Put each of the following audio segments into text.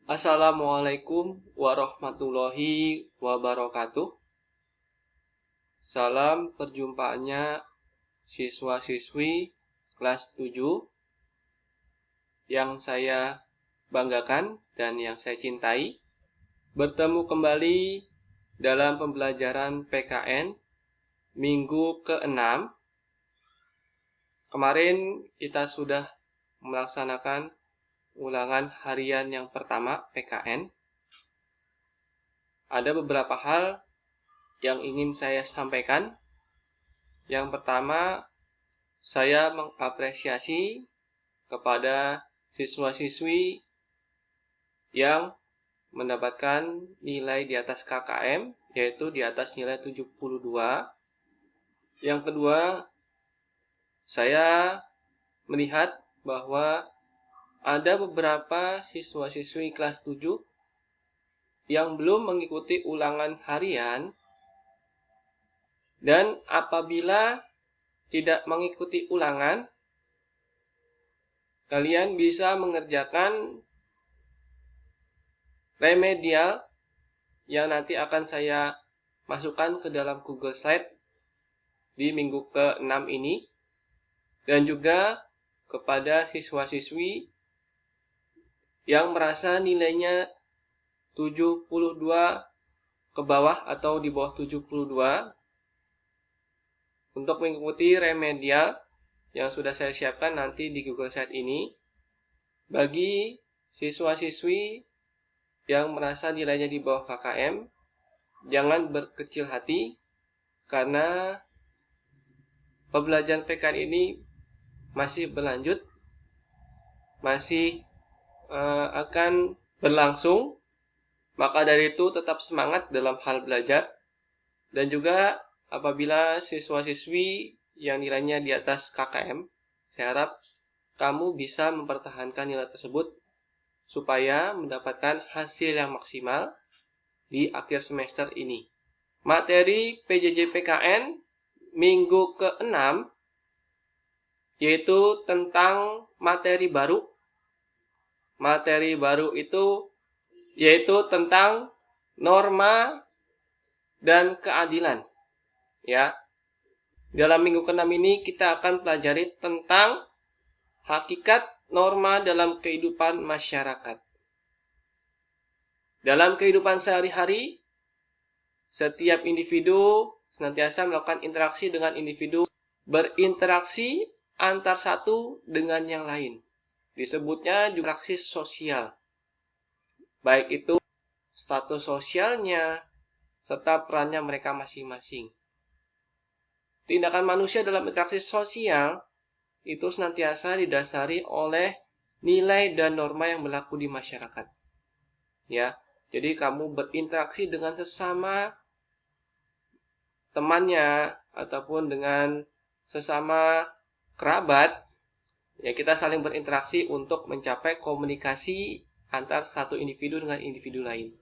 Assalamualaikum warahmatullahi wabarakatuh. Salam perjumpaannya siswa-siswi kelas 7 yang saya banggakan dan yang saya cintai. Bertemu kembali dalam pembelajaran PKN minggu ke-6. Kemarin kita sudah melaksanakan ulangan harian yang pertama PKN. Ada beberapa hal yang ingin saya sampaikan. Yang pertama, saya mengapresiasi kepada siswa-siswi yang mendapatkan nilai di atas KKM, yaitu di atas nilai 72. Yang kedua, saya melihat bahwa ada beberapa siswa-siswi kelas 7 yang belum mengikuti ulangan harian, dan apabila tidak mengikuti ulangan, kalian bisa mengerjakan remedial yang nanti akan saya masukkan ke dalam Google Slide di minggu ke-6 ini, dan juga kepada siswa-siswi yang merasa nilainya 72 ke bawah atau di bawah 72, untuk mengikuti remedial yang sudah saya siapkan nanti di Google Slide ini. Bagi siswa-siswi yang merasa nilainya di bawah KKM, jangan berkecil hati, karena pembelajaran PKN ini masih berlanjut, masih akan berlangsung. Maka dari itu tetap semangat dalam hal belajar. Dan juga apabila siswa-siswi yang nilainya di atas KKM, saya harap kamu bisa mempertahankan nilai tersebut supaya mendapatkan hasil yang maksimal di akhir semester ini. Materi PJJ PKN minggu ke-6 yaitu tentang materi baru. Materi baru itu yaitu tentang norma dan keadilan. Ya. Dalam minggu ke-6 ini kita akan pelajari tentang hakikat norma dalam kehidupan masyarakat. Dalam kehidupan sehari-hari, setiap individu senantiasa melakukan interaksi dengan individu, berinteraksi antar satu dengan yang lain. Disebutnya juga interaksi sosial. Baik itu status sosialnya, serta perannya mereka masing-masing. Tindakan manusia dalam interaksi sosial itu senantiasa didasari oleh nilai dan norma yang berlaku di masyarakat. Ya, jadi kamu berinteraksi dengan sesama temannya ataupun dengan sesama kerabat, ya kita saling berinteraksi untuk mencapai komunikasi antar satu individu dengan individu lain.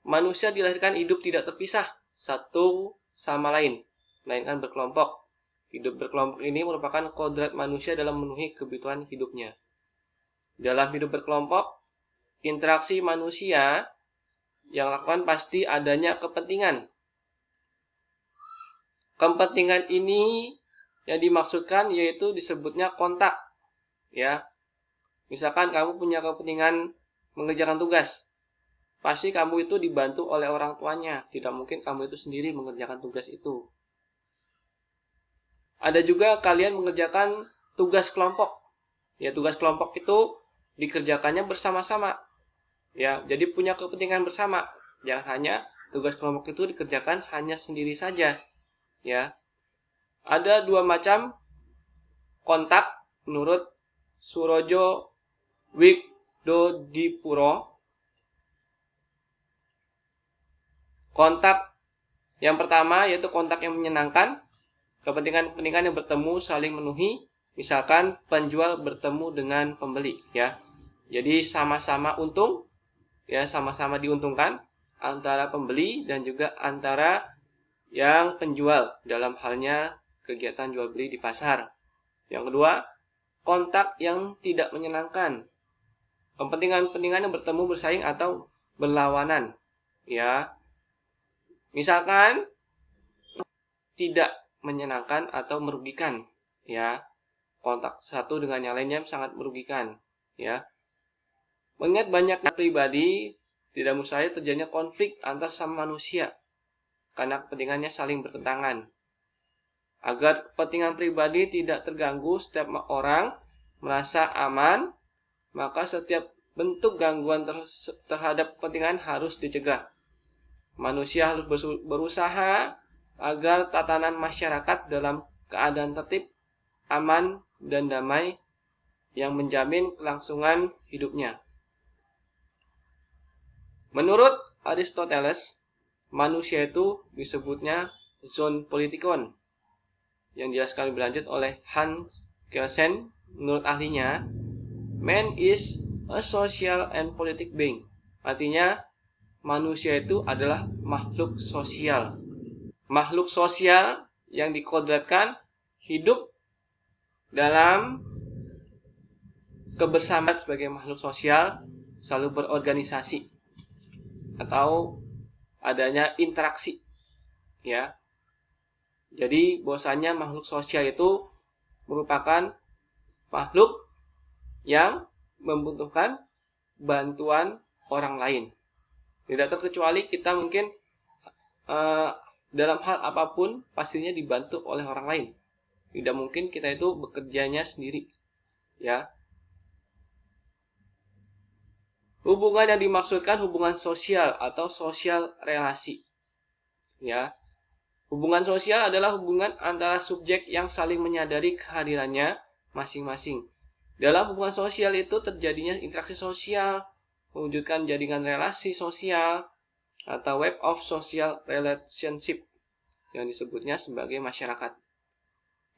Manusia dilahirkan hidup tidak terpisah satu sama lain, melainkan berkelompok. Hidup berkelompok ini merupakan kodrat manusia dalam memenuhi kebutuhan hidupnya. Dalam hidup berkelompok, interaksi manusia yang lakukan pasti adanya kepentingan. Kepentingan ini yang dimaksudkan yaitu disebutnya kontak. Ya, misalkan kamu punya kepentingan mengerjakan tugas, pasti kamu itu dibantu oleh orang tuanya. Tidak mungkin kamu itu sendiri mengerjakan tugas itu. Ada juga kalian mengerjakan tugas kelompok. Ya, tugas kelompok itu dikerjakannya bersama-sama. Ya, jadi punya kepentingan bersama. Jangan hanya tugas kelompok itu dikerjakan hanya sendiri saja. Ya. Ada dua macam kontak menurut Surojo Wigdodipuro. Kontak yang pertama yaitu kontak yang menyenangkan. Kepentingan-kepentingan yang bertemu saling memenuhi, misalkan penjual bertemu dengan pembeli, ya. Jadi sama-sama untung, ya, sama-sama diuntungkan antara pembeli dan juga antara yang penjual dalam halnya kegiatan jual beli di pasar. Yang kedua, kontak yang tidak menyenangkan. kepentingan-kepentingan yang bertemu, bersaing atau berlawanan, ya. Misalkan tidak menyenangkan atau merugikan, ya. Kontak satu dengan yang lainnya sangat merugikan, ya. Mengingat banyak pribadi, tidak mustahil terjadinya konflik antar sama manusia karena kepentingannya saling bertentangan. Agar kepentingan pribadi tidak terganggu, setiap orang merasa aman, maka setiap bentuk gangguan terhadap kepentingan harus dicegah. Manusia harus berusaha agar tatanan masyarakat dalam keadaan tertib, aman, dan damai yang menjamin kelangsungan hidupnya. Menurut Aristoteles, manusia itu disebutnya zoon politikon, yang dijelaskan lebih lanjut oleh Hans Kelsen. Menurut ahlinya, man is a social and politic being. Artinya, manusia itu adalah makhluk sosial. Makhluk sosial yang dikodratkan hidup dalam kebersamaan sebagai makhluk sosial, selalu berorganisasi atau adanya interaksi, ya. Jadi bahwasanya makhluk sosial itu merupakan makhluk yang membutuhkan bantuan orang lain. Tidak terkecuali kita mungkin dalam hal apapun pastinya dibantu oleh orang lain. Tidak mungkin kita itu bekerjanya sendiri, ya. Hubungan yang dimaksudkan hubungan sosial atau sosial relasi, ya. Hubungan sosial adalah hubungan antara subjek yang saling menyadari kehadirannya masing-masing. Dalam hubungan sosial itu terjadinya interaksi sosial, mewujudkan jaringan relasi sosial, atau web of social relationship, yang disebutnya sebagai masyarakat.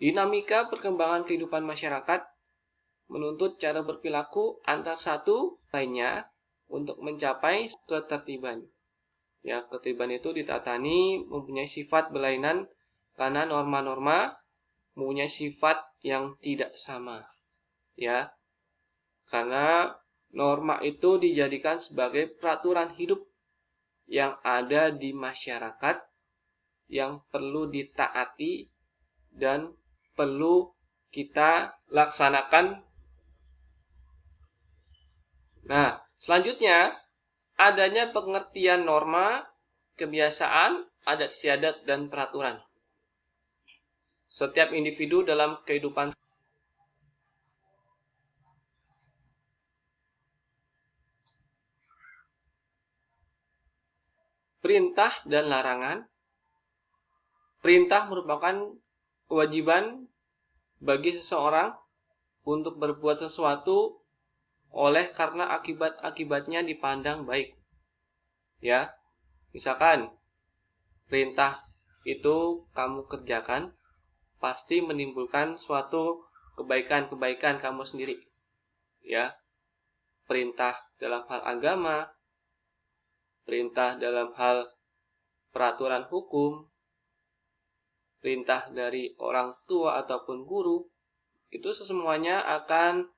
Dinamika perkembangan kehidupan masyarakat menuntut cara berperilaku antar satu lainnya untuk mencapai ketertiban. Ya, ketertiban itu ditatani mempunyai sifat berlainan karena norma-norma mempunyai sifat yang tidak sama. Ya, karena norma itu dijadikan sebagai peraturan hidup yang ada di masyarakat yang perlu ditaati dan perlu kita laksanakan. Nah, selanjutnya adanya pengertian norma, kebiasaan, adat istiadat, dan peraturan. Setiap individu dalam kehidupan perintah dan larangan. Perintah merupakan kewajiban bagi seseorang untuk berbuat sesuatu oleh karena akibat-akibatnya dipandang baik. Ya, misalkan perintah itu kamu kerjakan pasti menimbulkan suatu kebaikan-kebaikan kamu sendiri. Ya, perintah dalam hal agama, perintah dalam hal peraturan hukum, perintah dari orang tua ataupun guru, itu semuanya akan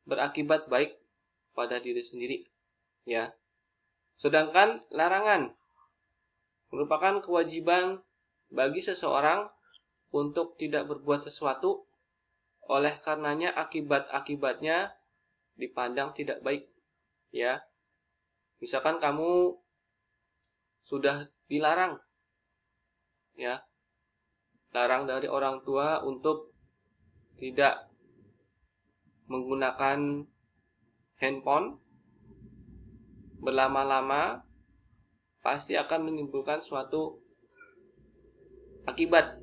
berakibat baik pada diri sendiri, ya. Sedangkan larangan merupakan kewajiban bagi seseorang untuk tidak berbuat sesuatu oleh karenanya akibat-akibatnya dipandang tidak baik, ya. Misalkan kamu sudah dilarang, ya, larang dari orang tua untuk tidak menggunakan handphone berlama-lama, pasti akan menimbulkan suatu akibat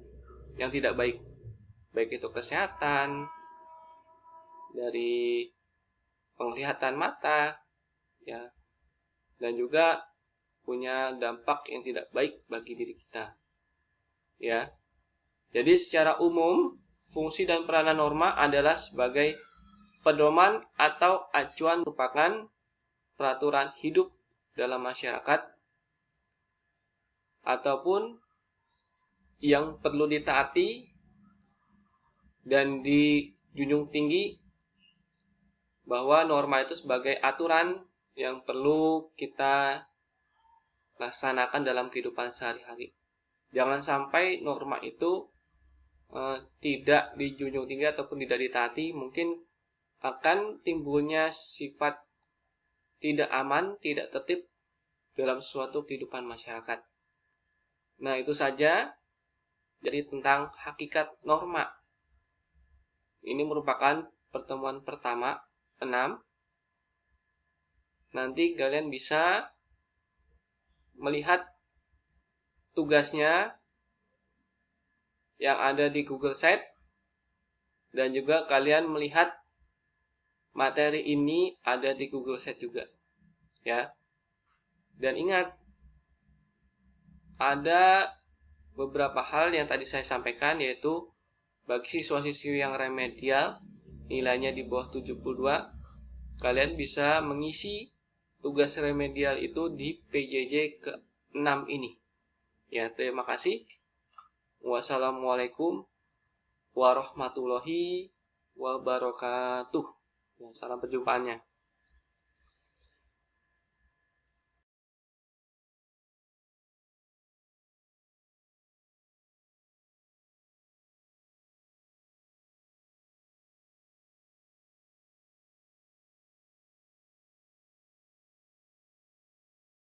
yang tidak baik, baik itu kesehatan, dari penglihatan mata, ya, dan juga punya dampak yang tidak baik bagi diri kita, ya. Jadi secara umum fungsi dan peranan norma adalah sebagai pedoman atau acuan, merupakan peraturan hidup dalam masyarakat ataupun yang perlu ditaati dan dijunjung tinggi bahwa norma itu sebagai aturan yang perlu kita laksanakan dalam kehidupan sehari-hari. Jangan sampai norma itu tidak dijunjung tinggi ataupun tidak ditaati, mungkin akan timbulnya sifat tidak aman, tidak tertib dalam suatu kehidupan masyarakat. Nah, itu saja jadi tentang hakikat norma. Ini merupakan pertemuan pertama, 6. Nanti kalian bisa melihat tugasnya yang ada di Google Sheet, dan juga kalian melihat materi ini ada di Google Sheet juga, ya. Dan ingat, ada beberapa hal yang tadi saya sampaikan, yaitu bagi siswa-siswi yang remedial nilainya di bawah 72, kalian bisa mengisi tugas remedial itu di PJJ ke-6 ini. Ya, terima kasih. Wassalamualaikum warahmatullahi wabarakatuh. Salam perjumpaannya.